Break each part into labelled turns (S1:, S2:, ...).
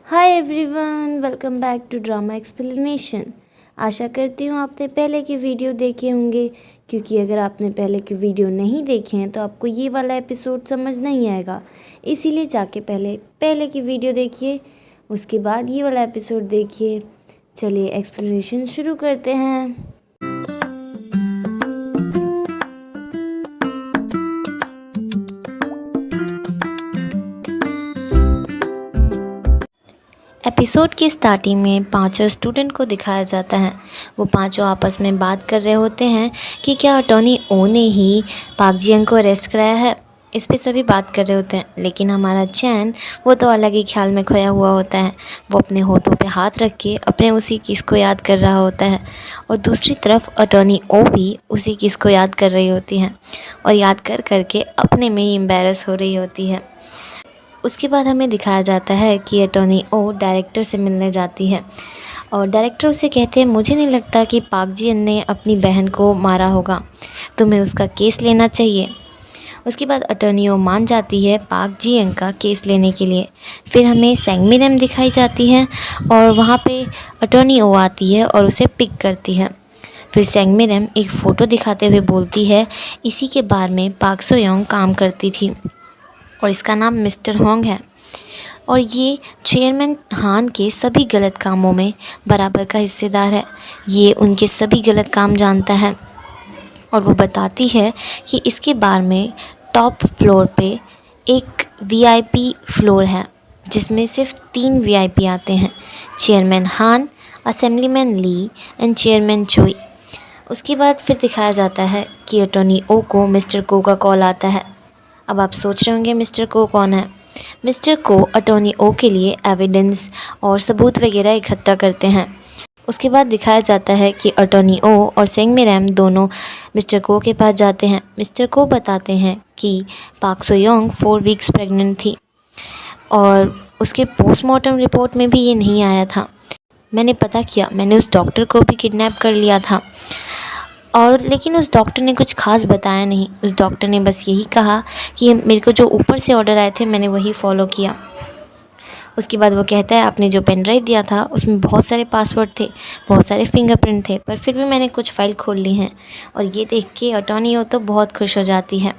S1: Hi everyone, welcome back to drama explanation. आशा करती हूँ आपने पहले की वीडियो देखे होंगे, क्योंकि अगर आपने पहले की वीडियो नहीं देखे हैं तो आपको ये वाला एपिसोड समझ नहीं आएगा। इसीलिए जाके पहले की वीडियो देखिए, उसके बाद ये वाला एपिसोड देखिए। चलिए एक्सप्लेनेशन शुरू करते हैं। एपिसोड की स्टार्टिंग में पांचों स्टूडेंट को दिखाया जाता है। वो पांचों आपस में बात कर रहे होते हैं कि क्या अटॉर्नी ओ ने ही पाक जियंग को अरेस्ट कराया है। इस पे सभी बात कर रहे होते हैं, लेकिन हमारा चैन वो तो अलग ही ख्याल में खोया हुआ होता है। वो अपने होठों पे हाथ रख के अपने उसी किस को याद कर रहा होता है, और दूसरी तरफ अटॉर्नी ओ भी उसी किस को याद कर रही होती है, और याद कर करके अपने में ही एम्बैरस हो रही होती है। उसके बाद हमें दिखाया जाता है कि अटॉर्नी ओ डायरेक्टर से मिलने जाती है, और डायरेक्टर उसे कहते हैं, मुझे नहीं लगता कि पाक जियन ने अपनी बहन को मारा होगा, तुम्हें उसका केस लेना चाहिए। उसके बाद अटॉर्नी ओ मान जाती है पाक जियन का केस लेने के लिए। फिर हमें सेंगमिरम दिखाई जाती है, और वहाँ पे अटॉर्नी ओ आती है और उसे पिक करती है। फिर सेंगमिरम एक फ़ोटो दिखाते हुए बोलती है, इसी के बार में पाक सोयोंग काम करती थी और इसका नाम मिस्टर होंग है, और ये चेयरमैन हान के सभी गलत कामों में बराबर का हिस्सेदार है। ये उनके सभी गलत काम जानता है। और वो बताती है कि इसके बार में टॉप फ्लोर पे एक वीआईपी फ्लोर है, जिसमें सिर्फ 3 वीआईपी आते हैं, चेयरमैन हान, असेंबलीमैन ली एंड चेयरमैन चोई। उसके बाद फिर दिखाया जाता है कि अटॉर्नी ओ को मिस्टर को का कॉल आता है। अब आप सोच रहे होंगे मिस्टर को कौन है। मिस्टर को अटॉर्नी ओ के लिए एविडेंस और सबूत वगैरह इकट्ठा करते हैं। उसके बाद दिखाया जाता है कि अटॉर्नी ओ और सेंगमिरम दोनों मिस्टर को के पास जाते हैं। मिस्टर को बताते हैं कि पाक सोयोंग 4 वीक्स प्रेग्नेंट थी, और उसके पोस्टमार्टम रिपोर्ट में भी ये नहीं आया था। मैंने पता किया, मैंने उस डॉक्टर को भी किडनैप कर लिया था, और लेकिन उस डॉक्टर ने कुछ खास बताया नहीं। उस डॉक्टर ने बस यही कहा कि मेरे को जो ऊपर से ऑर्डर आए थे मैंने वही फॉलो किया। उसके बाद वो कहता है, आपने जो पेन ड्राइव दिया था उसमें बहुत सारे पासवर्ड थे, बहुत सारे फिंगरप्रिंट थे, पर फिर भी मैंने कुछ फ़ाइल खोल ली हैं। और ये देख के अटॉर्नी ओ तो बहुत खुश हो जाती है।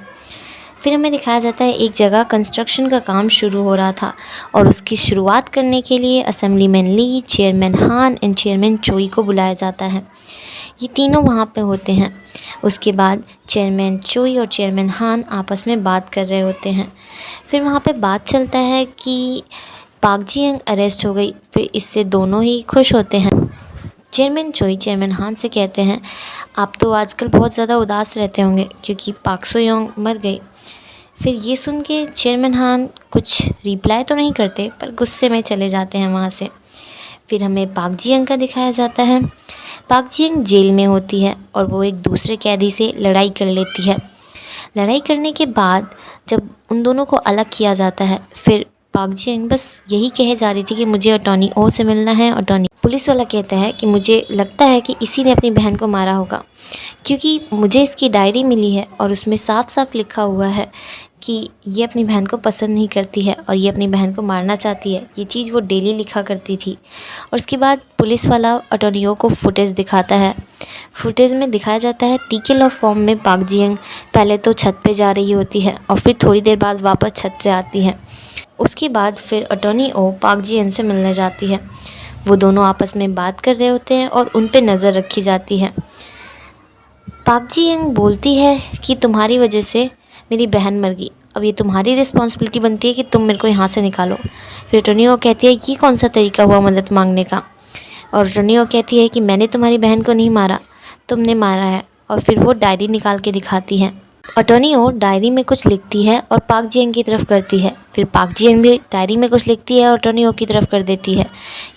S1: फिर हमें दिखाया जाता है एक जगह कंस्ट्रक्शन का काम शुरू हो रहा था, और उसकी शुरुआत करने के लिए असेंबलीमैन ली, चेयरमैन हान एंड चेयरमैन चोई को बुलाया जाता है। ये तीनों वहाँ पे होते हैं। उसके बाद चेयरमैन चोई और चेयरमैन हान आपस में बात कर रहे होते हैं। फिर वहाँ पे बात चलता है कि पाक जियंग अरेस्ट हो गई। फिर इससे दोनों ही खुश होते हैं। चेयरमैन चोई चेयरमैन हान से कहते हैं, आप तो आजकल बहुत ज़्यादा उदास रहते होंगे क्योंकि पाक सोयोंग मर गई। फिर ये सुन के चेयरमैन हान कुछ रिप्लाई तो नहीं करते, पर गुस्से में चले जाते हैं वहाँ से। फिर हमें पाक जियंग का दिखाया जाता है। पाक जियंग जेल में होती है, और वो एक दूसरे कैदी से लड़ाई कर लेती है। लड़ाई करने के बाद जब उन दोनों को अलग किया जाता है, फिर पाक जियंग बस यही कहे जा रही थी कि मुझे अटॉर्नी ओ से मिलना है। अटॉर्नी पुलिस वाला कहता है कि मुझे लगता है कि इसी ने अपनी बहन को मारा होगा, क्योंकि मुझे इसकी डायरी मिली है और उसमें साफ साफ लिखा हुआ है कि ये अपनी बहन को पसंद नहीं करती है और ये अपनी बहन को मारना चाहती है। ये चीज़ वो डेली लिखा करती थी। और उसके बाद पुलिस वाला अटॉर्नी ओ को फुटेज दिखाता है। फुटेज में दिखाया जाता है टीके लॉ फॉर्म में पाक जियंग पहले तो छत पे जा रही होती है, और फिर थोड़ी देर बाद वापस छत से आती है। उसके बाद फिर अटॉर्नी ओ पाक जियंग से मिलने जाती है। वो दोनों आपस में बात कर रहे होते हैं और उन पे नज़र रखी जाती है। पाक जियंग बोलती है कि तुम्हारी वजह से मेरी बहन मर गई, अब ये तुम्हारी रिस्पॉन्सिबिलिटी बनती है कि तुम मेरे को यहाँ से निकालो। फिर अटॉर्नी ओ कहती है, ये कौन सा तरीका हुआ मदद मांगने का। और अटॉर्नी ओ कहती है कि मैंने तुम्हारी बहन को नहीं मारा, तुमने मारा है। और फिर वो डायरी निकाल के दिखाती है। अटॉर्नी ओ डायरी में कुछ लिखती है और पाक जियंग की तरफ करती है। फिर पाक जियंग भी डायरी में कुछ लिखती है और अटॉर्नी ओ की तरफ कर देती है।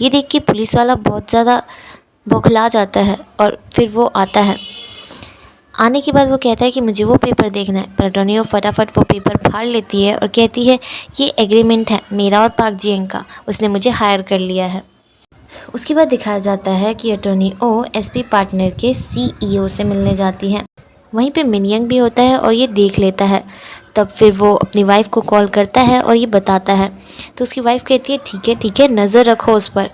S1: ये देख के पुलिस वाला बहुत ज़्यादा बौखला जाता है, और फिर वो आता है। आने के बाद वो कहता है कि मुझे वो पेपर देखना है, पर अटॉर्नी ओ फटाफट वो पेपर फाड़ लेती है और कहती है, ये एग्रीमेंट है मेरा और पाक जियंग का, उसने मुझे हायर कर लिया है। उसके बाद दिखाया जाता है कि अटॉर्नी ओ एसपी पार्टनर के सीईओ से मिलने जाती है। वहीं पे मिनयंग भी होता है और ये देख लेता है। तब फिर वो अपनी वाइफ को कॉल करता है और ये बताता है। तो उसकी वाइफ कहती है ठीक है नज़र रखो उस पर।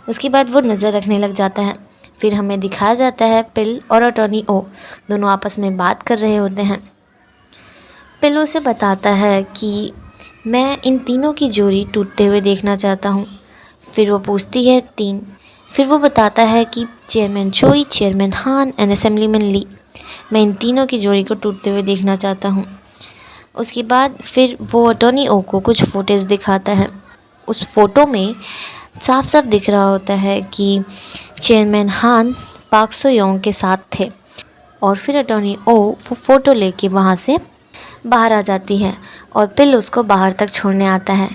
S1: उसके बाद वो नज़र रखने लग जाता है। फिर हमें दिखाया जाता है पिल और अटॉर्नी ओ दोनों आपस में बात कर रहे होते हैं। पिल उसे बताता है कि मैं इन तीनों की जोड़ी टूटते हुए देखना चाहता हूँ। फिर वो पूछती है 3। फिर वो बताता है कि चेयरमैन चोई, चेयरमैन हान एंड असेंबलीमैन ली, मैं इन तीनों की जोड़ी को टूटते हुए देखना चाहता हूँ। उसके बाद फिर वो अटॉर्नी ओ को कुछ फ़ोटेज दिखाता है। उस फ़ोटो में साफ साफ दिख रहा होता है कि चेयरमैन हान पाक सो योंग के साथ थे। और फिर अटॉर्नी ओ वो फ़ोटो लेके वहाँ से बाहर आ जाती है और पिल उसको बाहर तक छोड़ने आता है।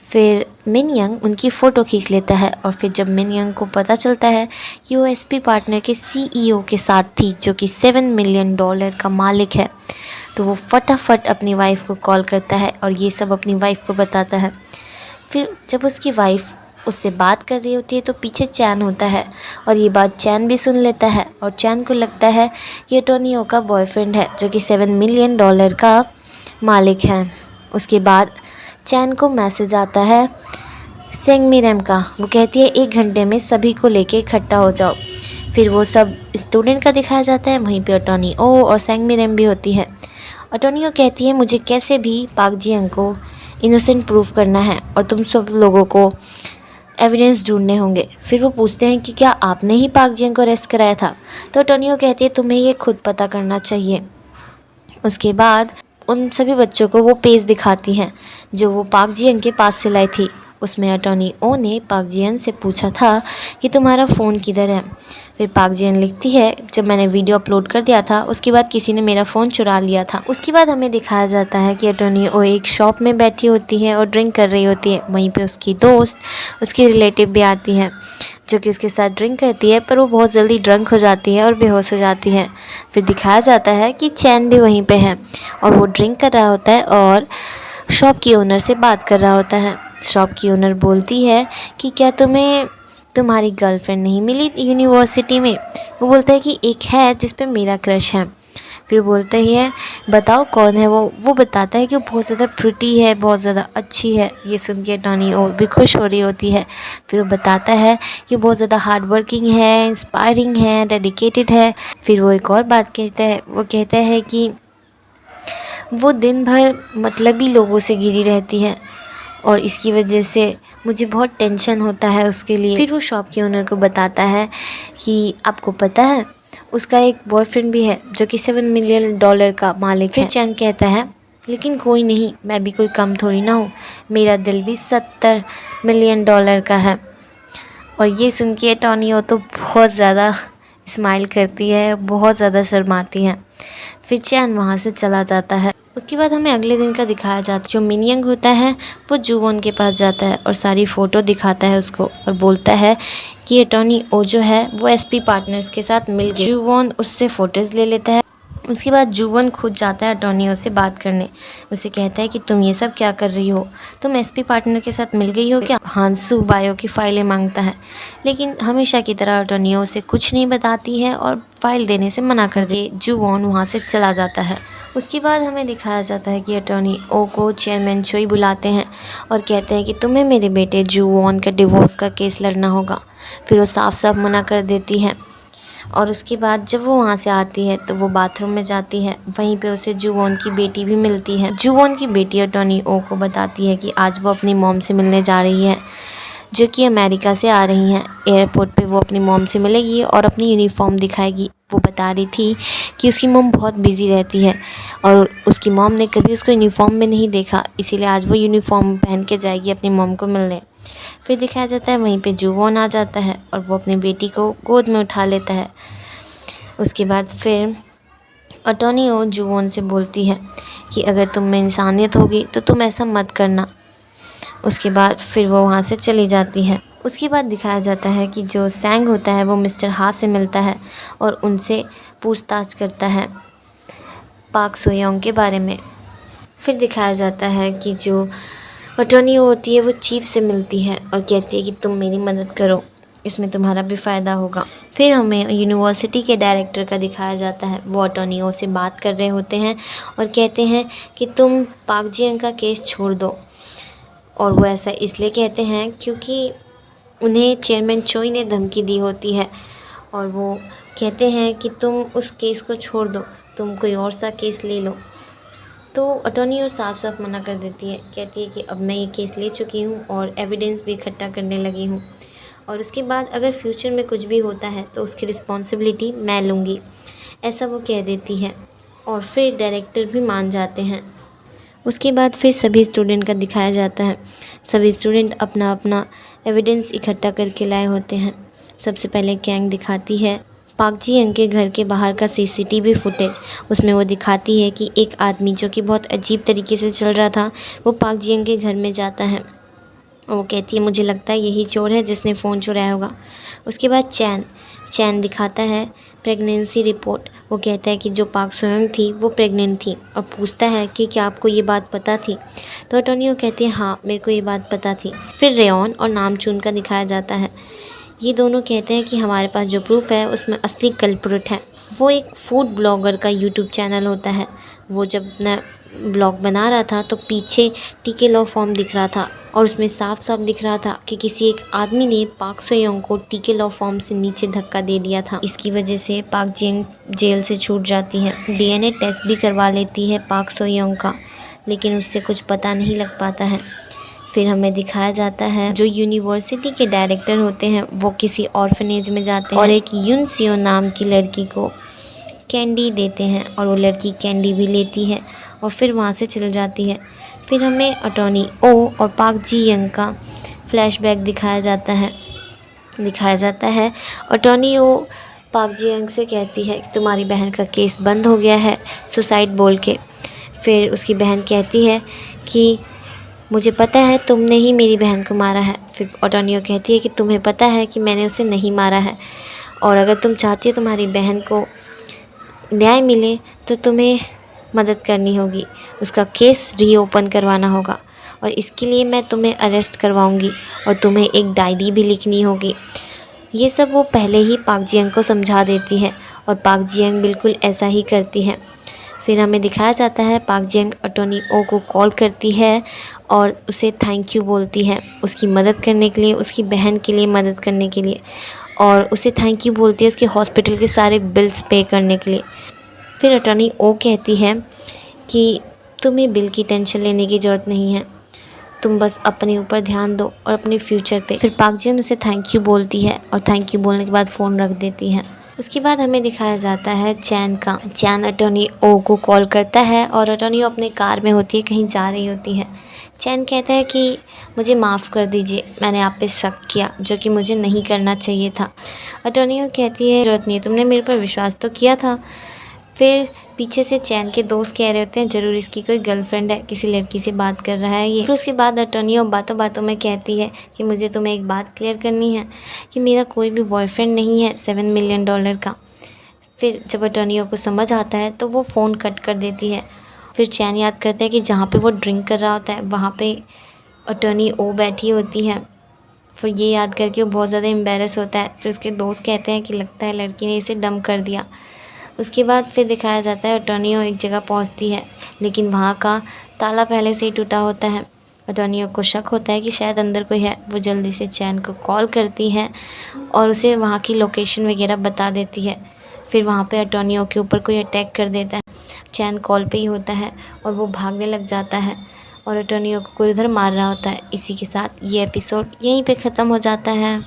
S1: फिर मिन यंग उनकी फ़ोटो खींच लेता है और फिर जब मिन यंग को पता चलता है कि वो एसपी पार्टनर के सीईओ के साथ थी जो कि $7 मिलियन का मालिक है, तो वो फटाफट अपनी वाइफ को कॉल करता है और ये सब अपनी वाइफ को बताता है। फिर जब उसकी वाइफ उससे बात कर रही होती है तो पीछे चैन होता है और ये बात चैन भी सुन लेता है और चैन को लगता है कि अटॉर्नी ओ का बॉयफ्रेंड है जो कि $7 मिलियन का मालिक है। उसके बाद चैन को मैसेज आता है सेंग मिरम का। वो कहती है 1 घंटे में सभी को लेके इकट्ठा हो जाओ। फिर वो सब स्टूडेंट का दिखाया जाता है। वहीं पे अटॉर्नी ओ और सेंग मिरम भी होती है। अटॉर्नी ओ कहती है मुझे कैसे भी पाक जियंग को इनोसेंट प्रूफ करना है और तुम सब लोगों को एविडेंस ढूंढने होंगे। फिर वो पूछते हैं कि क्या आपने ही पाक जियंग को अरेस्ट कराया था। तो अटॉर्नी ओ कहती है तुम्हें ये खुद पता करना चाहिए। उसके बाद उन सभी बच्चों को वो पेज दिखाती हैं जो वो पाक जियंग के पास से लाई थी। उसमें अटॉर्नी ओ ने पाक जियन से पूछा था कि तुम्हारा फ़ोन किधर है। फिर पाक जियन लिखती है जब मैंने वीडियो अपलोड कर दिया था उसके बाद किसी ने मेरा फ़ोन चुरा लिया था। उसके बाद हमें दिखाया जाता है कि अटॉर्नी ओ एक शॉप में बैठी होती है और ड्रिंक कर रही होती है। वहीं पे उसकी दोस्त उसकी रिलेटिव भी आती है जो कि उसके साथ ड्रिंक करती है, पर वो बहुत जल्दी ड्रंक हो जाती है और बेहोश हो जाती है। फिर दिखाया जाता है कि चैन भी वहीं पे है और वो ड्रिंक कर रहा होता है और शॉप की ओनर से बात कर रहा होता है। शॉप की ओनर बोलती है कि क्या तुम्हें तुम्हारी गर्लफ्रेंड नहीं मिली यूनिवर्सिटी में। वो बोलता है कि एक है जिस पे मेरा क्रश है। फिर बोलता ही है बताओ कौन है वो बताता है कि वो बहुत ज़्यादा प्रिटी है, बहुत ज़्यादा अच्छी है। ये सुन के अटॉर्नी ओ भी खुश हो रही होती है। फिर वो बताता है कि बहुत ज़्यादा हार्ड वर्किंग है, इंस्पायरिंग है, डेडिकेटेड है। फिर वो एक और बात कहता है, वो कहता है कि वो दिन भर मतलबी लोगों से घिरी रहती है और इसकी वजह से मुझे बहुत टेंशन होता है उसके लिए। फिर वो शॉप के ओनर को बताता है कि आपको पता है उसका एक बॉयफ्रेंड भी है जो कि $7 मिलियन का मालिक है। फिर चैन कहता है लेकिन कोई नहीं, मैं भी कोई कम थोड़ी ना हूँ, मेरा दिल भी $70 मिलियन का है। और ये सुन के अटॉर्नी ओ तो बहुत ज़्यादा स्माइल करती है, बहुत ज़्यादा शर्माती है। फिर चैन वहाँ से चला जाता है। उसके बाद हमें अगले दिन का दिखाया जाता है। जो मिन यंग होता है वो जुवोन के पास जाता है और सारी फ़ोटो दिखाता है उसको और बोलता है कि अटॉर्नी ओ जो है वो एसपी पार्टनर्स के साथ मिल गए। जुवोन उससे फ़ोटोज़ ले लेता है। उसके बाद जुवोन खुद जाता है अटॉर्नी ओ से बात करने। उसे कहता है कि तुम ये सब क्या कर रही हो, तुम एसपी पार्टनर के साथ मिल गई हो क्या। हांसू बायो की फ़ाइलें मांगता है, लेकिन हमेशा की तरह अटॉर्नी ओ उसे कुछ नहीं बताती है और फ़ाइल देने से मना कर दे। जुवोन वहाँ से चला जाता है। उसके बाद हमें दिखाया जाता है कि अटॉर्नी ओ को चेयरमैन चोई बुलाते हैं और कहते हैं कि तुम्हें मेरे बेटे जुवोन का डिवोर्स का केस लड़ना होगा। फिर वो साफ साफ मना कर देती है और उसके बाद जब वो वहाँ से आती है तो वो बाथरूम में जाती है। वहीं पे उसे जुवोन की बेटी भी मिलती है। जुवोन की बेटी अटॉर्नी ओ को बताती है कि आज वो अपनी मॉम से मिलने जा रही है जो कि अमेरिका से आ रही हैं। एयरपोर्ट पे वो अपनी मॉम से मिलेगी और अपनी यूनिफॉर्म दिखाएगी। वो बता रही थी कि उसकी मॉम बहुत बिज़ी रहती है और उसकी मॉम ने कभी उसको यूनिफॉर्म में नहीं देखा, इसीलिए आज वो यूनिफॉर्म पहन के जाएगी अपनी मॉम को मिलने। फिर दिखाया जाता है वहीं पे जुवोन आ जाता है और वो अपनी बेटी को गोद में उठा लेता है। उसके बाद फिर अटॉर्नी ओ जुवोन से बोलती है कि अगर तुम में इंसानियत होगी तो तुम ऐसा मत करना। उसके बाद फिर वो वहाँ से चली जाती है। उसके बाद दिखाया जाता है कि जो सैंग होता है वो मिस्टर हा से मिलता है और उनसे पूछताछ करता है पाक सो योंग के बारे में। फिर दिखाया जाता है कि जो अटॉर्नी होती है वो चीफ से मिलती है और कहती है कि तुम मेरी मदद करो। इसमें तुम्हारा भी फ़ायदा होगा। फिर हमें यूनिवर्सिटी के डायरेक्टर का दिखाया जाता है। वो अटॉर्नी ओ से बात कर रहे होते हैं और कहते हैं कि तुम पाक जी का केस छोड़ दो। और वो ऐसा इसलिए कहते हैं क्योंकि उन्हें चेयरमैन चोई ने धमकी दी होती है और वो कहते हैं कि तुम उस केस को छोड़ दो, तुम कोई और सा केस ले लो। तो अटॉर्नी साफ साफ मना कर देती है, कहती है कि अब मैं ये केस ले चुकी हूँ और एविडेंस भी इकट्ठा करने लगी हूँ और उसके बाद अगर फ्यूचर में कुछ भी होता है तो उसकी रिस्पॉन्सिबिलिटी मैं लूँगी, ऐसा वो कह देती है। और फिर डायरेक्टर भी मान जाते हैं। उसके बाद फिर सभी स्टूडेंट का दिखाया जाता है। सभी स्टूडेंट अपना अपना एविडेंस इकट्ठा करके लाए होते हैं। सबसे पहले कैंग दिखाती है पाक जी यंग के घर के बाहर का सीसीटीवी फुटेज। उसमें वो दिखाती है कि एक आदमी जो कि बहुत अजीब तरीके से चल रहा था वो पाक जी यंग के घर में जाता है। वो कहती है मुझे लगता है यही चोर है जिसने फ़ोन चुराया होगा। उसके बाद चैन दिखाता है प्रेगनेंसी रिपोर्ट। वो कहता है कि जो पाक सोयोंग थी वो प्रेग्नेंट थी और पूछता है कि क्या आपको ये बात पता थी। तो अटॉर्नी कहती है हाँ मेरे को ये बात पता थी। फिर रेयॉन और नामचून का दिखाया जाता है। ये दोनों कहते हैं कि हमारे पास जो प्रूफ है उसमें असली कल्प्रिट है। वो एक फूड ब्लॉगर का यूट्यूब चैनल होता है। वो जब अपना ब्लॉग बना रहा था तो पीछे टीके लॉ फॉर्म दिख रहा था और उसमें साफ साफ दिख रहा था कि किसी एक आदमी ने पाक सोयोंग को टीके लॉ फॉर्म से नीचे धक्का दे दिया था। इसकी वजह से पाक जियंग जेल से छूट जाती है। डीएनए टेस्ट भी करवा लेती है पाक सोयोंग का, लेकिन उससे कुछ पता नहीं लग पाता है। फिर हमें दिखाया जाता है जो यूनिवर्सिटी के डायरेक्टर होते हैं वो किसी ऑर्फनेज में जाते हैं और एक यून सियो नाम की लड़की को कैंडी देते हैं और वो लड़की कैंडी भी लेती है और फिर वहाँ से चल जाती है। फिर हमें अटॉर्नी ओ और पाक जी यंग का फ्लैशबैक दिखाया जाता है। अटॉर्नी ओ पाक जी यंग से कहती है कि तुम्हारी बहन का केस बंद हो गया है सुसाइड बोल के। फिर उसकी बहन कहती है कि मुझे पता है तुमने ही मेरी बहन को मारा है। फिर अटॉर्नी कहती है कि तुम्हें पता है कि मैंने उसे नहीं मारा है और अगर तुम चाहती हो तुम्हारी बहन को न्याय मिले तो तुम्हें मदद करनी होगी, उसका केस रीओपन करवाना होगा और इसके लिए मैं तुम्हें अरेस्ट करवाऊंगी और तुम्हें एक डायरी भी लिखनी होगी। ये सब वो पहले ही पाक जी यंग को समझा देती है और पाक जी यंग बिल्कुल ऐसा ही करती है। फिर हमें दिखाया जाता है पाक जी यंग अटॉर्नी ओ को कॉल करती है और उसे थैंक यू बोलती है उसकी मदद करने के लिए, उसकी बहन के लिए मदद करने के लिए, और उसे थैंक यू बोलती है उसके हॉस्पिटल के सारे बिल्स पे करने के लिए। फिर अटॉर्नी ओ कहती है कि तुम्हें बिल की टेंशन लेने की ज़रूरत नहीं है, तुम बस अपने ऊपर ध्यान दो और अपने फ्यूचर पे। फिर पाक जी यंग उसे थैंक यू बोलती है और थैंक यू बोलने के बाद फ़ोन रख देती है। उसके बाद हमें दिखाया जाता है चैन अटॉर्नी ओ को कॉल करता है और अटॉर्नी ओ अपने कार में होती है, कहीं जा रही होती है। चैन कहता है कि मुझे माफ़ कर दीजिए, मैंने आप पे शक किया जो कि मुझे नहीं करना चाहिए था। अटॉर्नी ओ कहती है ज़रूरत नहीं, तुमने मेरे पर विश्वास तो किया था। फिर पीछे से चैन के दोस्त कह रहे होते हैं ज़रूर इसकी कोई गर्लफ्रेंड है, किसी लड़की से बात कर रहा है ये। फिर उसके बाद अटॉर्नी ओ बातों बातों में कहती है कि मुझे तुम्हें एक बात क्लियर करनी है कि मेरा कोई भी बॉयफ्रेंड नहीं है $7 मिलियन का। फिर जब अटॉर्नी ओ को समझ आता है तो वो फ़ोन कट कर देती है। फिर चैन याद करता है कि जहाँ पे वो ड्रिंक कर रहा होता है वहाँ पे अटॉर्नी ओ बैठी होती है। फिर ये याद करके वो बहुत ज़्यादा एम्बेरस होता है। फिर उसके दोस्त कहते हैं कि लगता है लड़की ने इसे डंप कर दिया। उसके बाद फिर दिखाया जाता है अटॉर्नी ओ एक जगह पहुंचती है लेकिन वहाँ का ताला पहले से ही टूटा होता है। अटॉर्नी ओ को शक होता है कि शायद अंदर कोई है। वो जल्दी से चैन को कॉल करती है और उसे वहाँ की लोकेशन वगैरह बता देती है। फिर वहाँ पे अटॉर्नी ओ के ऊपर कोई अटैक कर देता है। चैन कॉल पे ही होता है और वो भागने लग जाता है और अटॉर्नी ओ को कोई उधर मार रहा होता है। इसी के साथ ये एपिसोड यहीं पे ख़त्म हो जाता है।